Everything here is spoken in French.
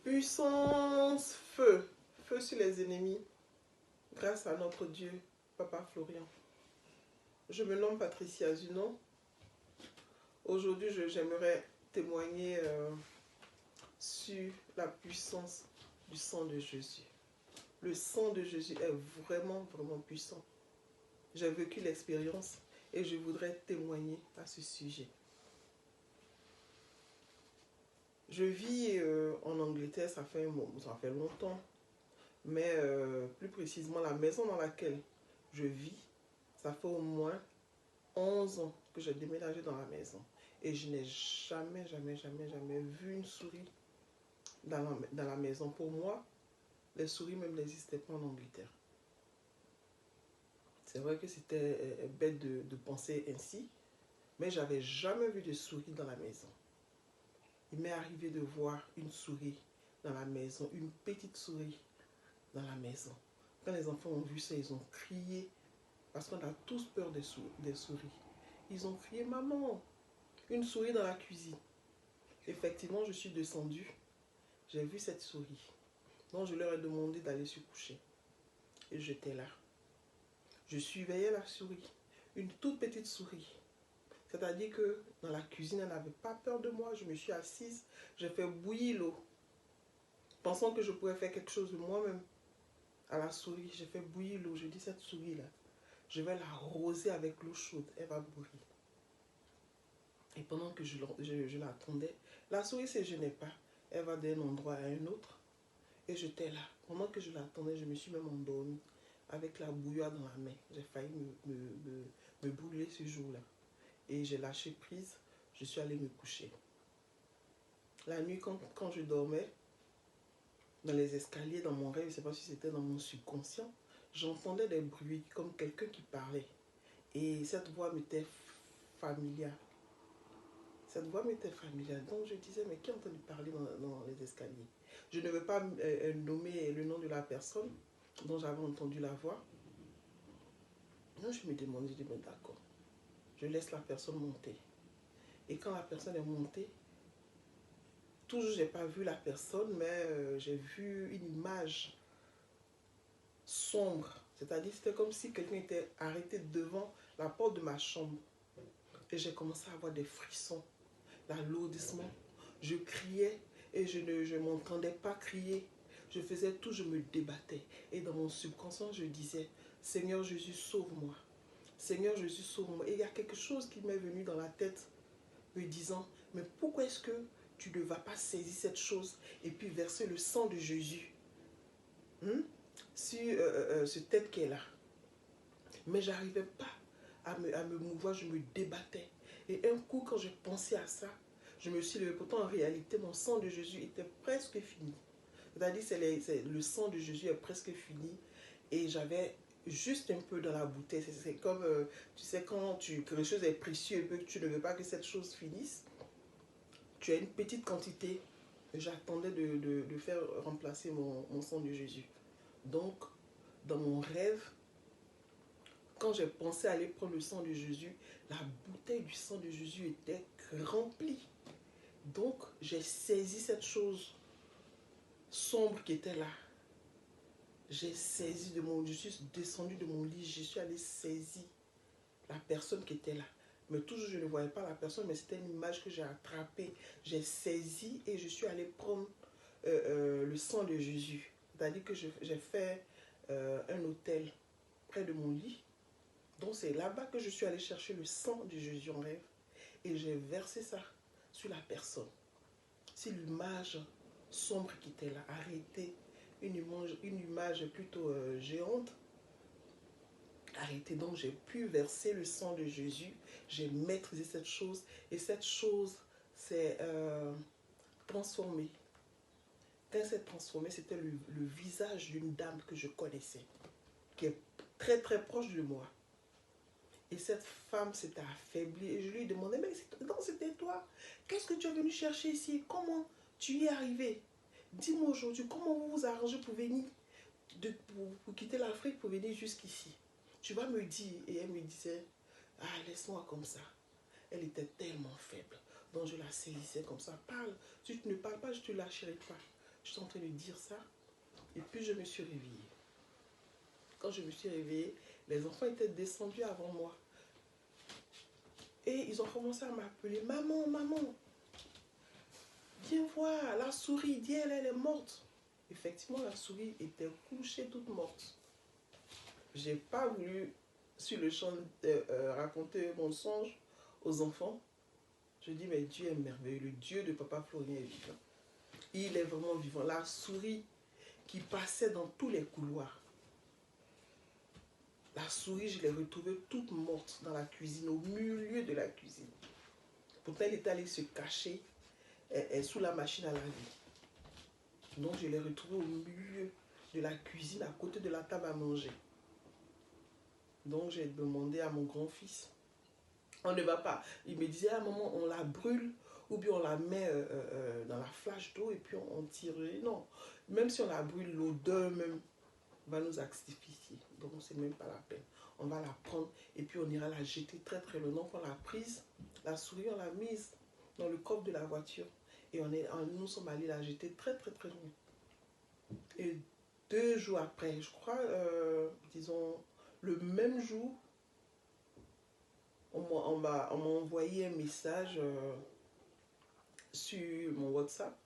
Puissance, feu, feu sur les ennemis, grâce à notre Dieu, Papa Florian. Je me nomme Patricia Zunon. Aujourd'hui, j'aimerais témoigner sur la puissance du sang de Jésus. Le sang de Jésus est vraiment, vraiment puissant. J'ai vécu l'expérience et je voudrais témoigner à ce sujet. Je vis en Angleterre, ça fait longtemps, mais plus précisément la maison dans laquelle je vis, ça fait au moins 11 ans que j'ai déménagé dans la maison. Et je n'ai jamais vu une souris dans la maison. Pour moi, les souris même n'existaient pas en Angleterre. C'est vrai que c'était bête de penser ainsi, mais j'avais jamais vu de souris dans la maison. Il m'est arrivé de voir une souris dans la maison, une petite souris dans la maison. Quand les enfants ont vu ça, ils ont crié, parce qu'on a tous peur des souris. Ils ont crié, maman, une souris dans la cuisine. Effectivement, je suis descendue, j'ai vu cette souris. Donc je leur ai demandé d'aller se coucher. Et j'étais là. Je surveillais la souris, une toute petite souris. C'est-à-dire que dans la cuisine, elle n'avait pas peur de moi. Je me suis assise, j'ai fait bouillir l'eau. Pensant que je pourrais faire quelque chose de moi-même à la souris, j'ai fait bouillir l'eau. Je dis, cette souris-là, je vais l'arroser avec l'eau chaude, elle va bourrir. Et pendant que je l'attendais, la souris ne se gênait pas. Elle va d'un endroit à un autre. Et j'étais là. Pendant que je l'attendais, je me suis même endormie avec la bouilloire dans la main. J'ai failli me brûler ce jour-là. Et j'ai lâché prise, je suis allée me coucher. La nuit, quand je dormais, dans les escaliers, dans mon rêve, je ne sais pas si c'était dans mon subconscient, j'entendais des bruits comme quelqu'un qui parlait. Et cette voix m'était familière. Cette voix m'était familière. Donc je disais, mais qui a entendu parler dans les escaliers? Je ne veux pas nommer le nom de la personne dont j'avais entendu la voix. Donc je me demandais, je dis, mais d'accord, je laisse la personne monter. Et quand la personne est montée, toujours je n'ai pas vu la personne, mais j'ai vu une image sombre. C'est-à-dire c'était comme si quelqu'un était arrêté devant la porte de ma chambre. Et j'ai commencé à avoir des frissons, l'alourdissement. Je criais et je ne m'entendais pas crier. Je faisais tout, je me débattais. Et dans mon subconscient, je disais, Seigneur Jésus, sauve-moi. Seigneur Jésus, sauve-moi. Et il y a quelque chose qui m'est venu dans la tête, me disant, mais pourquoi est-ce que tu ne vas pas saisir cette chose et puis verser le sang de Jésus sur ce tête qui est là? Mais je n'arrivais pas à me mouvoir, je me débattais. Et un coup, quand j'ai pensé à ça, je me suis levé. Pourtant, en réalité, mon sang de Jésus était presque fini. C'est-à-dire que le sang de Jésus est presque fini. Et j'avais juste un peu dans la bouteille. C'est comme, tu sais, quand quelque chose est précieux et que tu ne veux pas que cette chose finisse, tu as une petite quantité. J'attendais de faire remplacer mon sang de Jésus. Donc, dans mon rêve, quand j'ai pensé aller prendre le sang de Jésus, la bouteille du sang de Jésus était remplie. Donc, j'ai saisi cette chose sombre qui était là. Je suis descendu de mon lit, je suis allé saisir la personne qui était là. Mais toujours, je ne voyais pas la personne, mais c'était une image que j'ai attrapée. J'ai saisi et je suis allé prendre le sang de Jésus. C'est-à-dire que j'ai fait un hôtel près de mon lit. Donc c'est là-bas que je suis allé chercher le sang de Jésus en rêve. Et j'ai versé ça sur la personne. C'est l'image sombre qui était là, arrêtée. Une image plutôt géante. Arrêtée. Donc j'ai pu verser le sang de Jésus. J'ai maîtrisé cette chose. Et cette chose s'est transformée. Quand elle s'est transformée, c'était le visage d'une dame que je connaissais. Qui est très très proche de moi. Et cette femme s'était affaiblie. Et je lui demandais, mais non, c'était toi. Qu'est-ce que tu es venu chercher ici? Comment tu y es arrivé? Dis-moi aujourd'hui, comment vous vous arrangez pour venir, pour quitter l'Afrique pour venir jusqu'ici? Tu vas me dire. Et elle me disait, ah, laisse-moi comme ça. Elle était tellement faible. Donc je la saisissais comme ça. Parle. Si tu ne parles pas, je ne te lâcherai pas. Je suis en train de dire ça. Et puis je me suis réveillée. Quand je me suis réveillée, les enfants étaient descendus avant moi. Et ils ont commencé à m'appeler. Maman, maman, viens voir, la souris, dis elle, elle est morte. Effectivement, la souris était couchée toute morte. J'ai pas voulu, sur le champ, raconter mon songe aux enfants. Je dis, mais Dieu est merveilleux. Le Dieu de Papa Florien est vivant. Il est vraiment vivant. La souris qui passait dans tous les couloirs. La souris, je l'ai retrouvée toute morte dans la cuisine, au milieu de la cuisine. Pourtant, elle est allée se cacher sous la machine à laver. Donc, je l'ai retrouvée au milieu de la cuisine, à côté de la table à manger. Donc, j'ai demandé à mon grand-fils, on ne va pas. Il me disait à un moment, on la brûle ou bien on la met dans la flash d'eau et puis on tire. Non, même si on la brûle, l'odeur même va nous asphyxier. Donc, c'est même pas la peine. On va la prendre et puis on ira la jeter très très loin. Donc, on l'a prise, la souris, on l'a mise dans le coffre de la voiture et nous sommes allés la jeter très très très loin. Et 2 jours après, je crois, disons, le même jour, on m'a envoyé un message sur mon WhatsApp